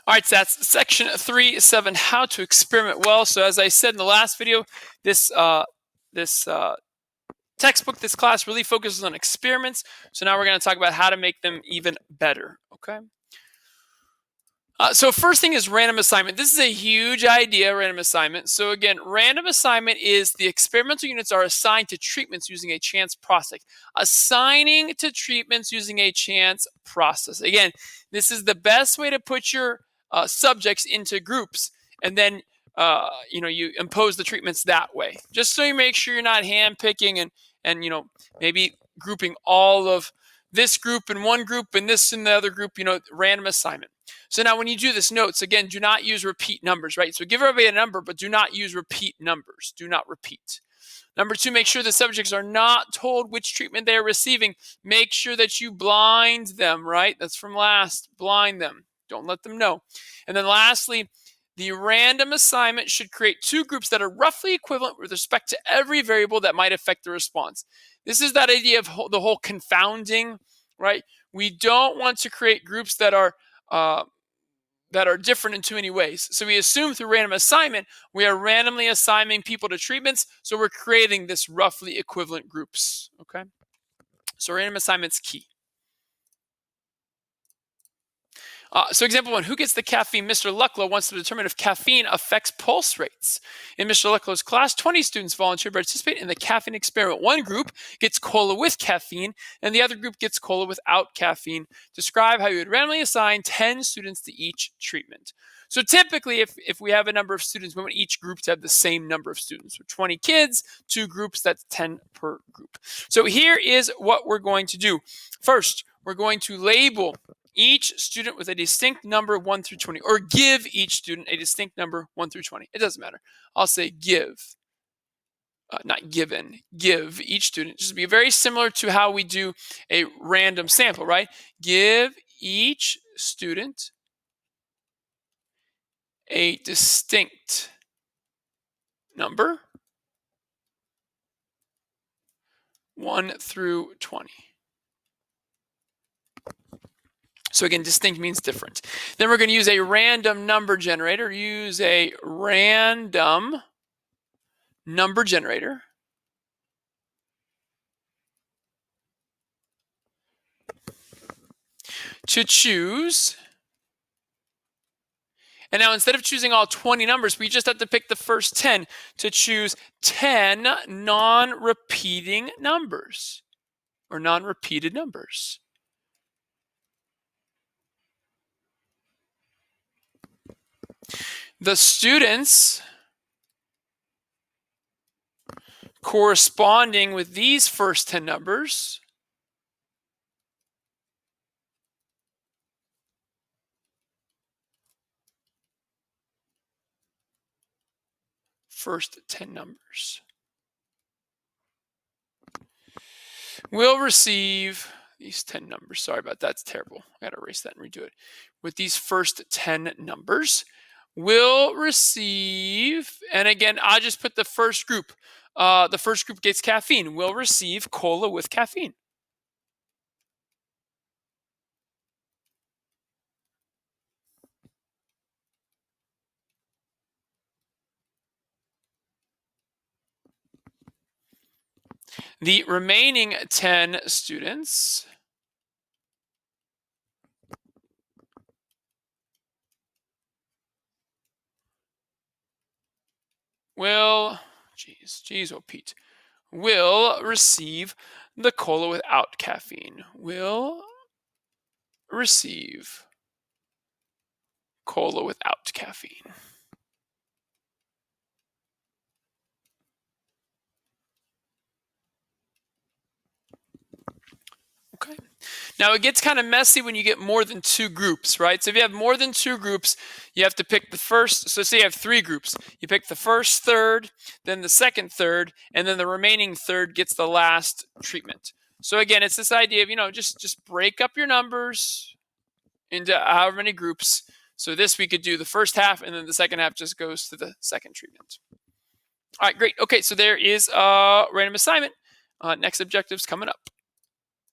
All right, so that's section 3.7, how to experiment well. So as I said in the last video, this textbook, this class really focuses on experiments. So now we're going to talk about how to make them even better, okay? So first thing is random assignment. This is a huge idea, random assignment. So again, random assignment is the experimental units are assigned to treatments using a chance process. Assigning to treatments using a chance process. Again, this is the best way to put your subjects into groups, and then you impose the treatments that way. Just so you make sure you're not handpicking and maybe grouping all of this group in one group and this in the other group. Random assignment. So now when you do this notes, again, do not use repeat numbers, right? So give everybody a number, but do not use repeat numbers. Do not repeat. Number 2, make sure the subjects are not told which treatment they are receiving. Make sure that you blind them, right? That's from last. Blind them. Don't let them know. And then lastly, the random assignment should create 2 groups that are roughly equivalent with respect to every variable that might affect the response. This is that idea of the whole confounding, right? We don't want to create groups that are different in too many ways. So we assume through random assignment, we are randomly assigning people to treatments. So we're creating this roughly equivalent groups, okay? So random assignment's key. So example 1, who gets the caffeine? Mr. Lucklow wants to determine if caffeine affects pulse rates. In Mr. Lucklow's class, 20 students volunteered to participate in the caffeine experiment. One group gets cola with caffeine, and the other group gets cola without caffeine. Describe how you would randomly assign 10 students to each treatment. So typically, if we have a number of students, we want each group to have the same number of students. So 20 kids, 2 groups, that's 10 per group. So here is what we're going to do. First, we're going to label each student with a distinct number 1 through 20, or give each student a distinct number 1 through 20. It doesn't matter. I'll say give, not given. Give each student. Just be very similar to how we do a random sample, right? Give each student a distinct number 1 through 20. So again, distinct means different. Then we're going to use a random number generator. Use a random number generator to choose. And now instead of choosing all 20 numbers, we just have to pick the first 10 to choose 10 non-repeating numbers or non-repeated numbers. The students corresponding with these first 10 numbers will receive these 10 numbers. Sorry about that. It's terrible. I got to erase that and redo it. With these first 10 numbers, will receive, and again, I'll just put the first group. The first group gets caffeine. Will receive cola with caffeine. The remaining 10 students will, Pete, will receive the cola without caffeine. Will receive cola without caffeine. Okay. Now it gets kind of messy when you get more than 2 groups, right? So if you have more than 2 groups, you have to pick the first. So say you have 3 groups. You pick the first third, then the second third, and then the remaining third gets the last treatment. So again, it's this idea of, just break up your numbers into however many groups. So this we could do the first half, and then the second half just goes to the second treatment. All right, great. Okay, so there is a random assignment. Next objective's coming up.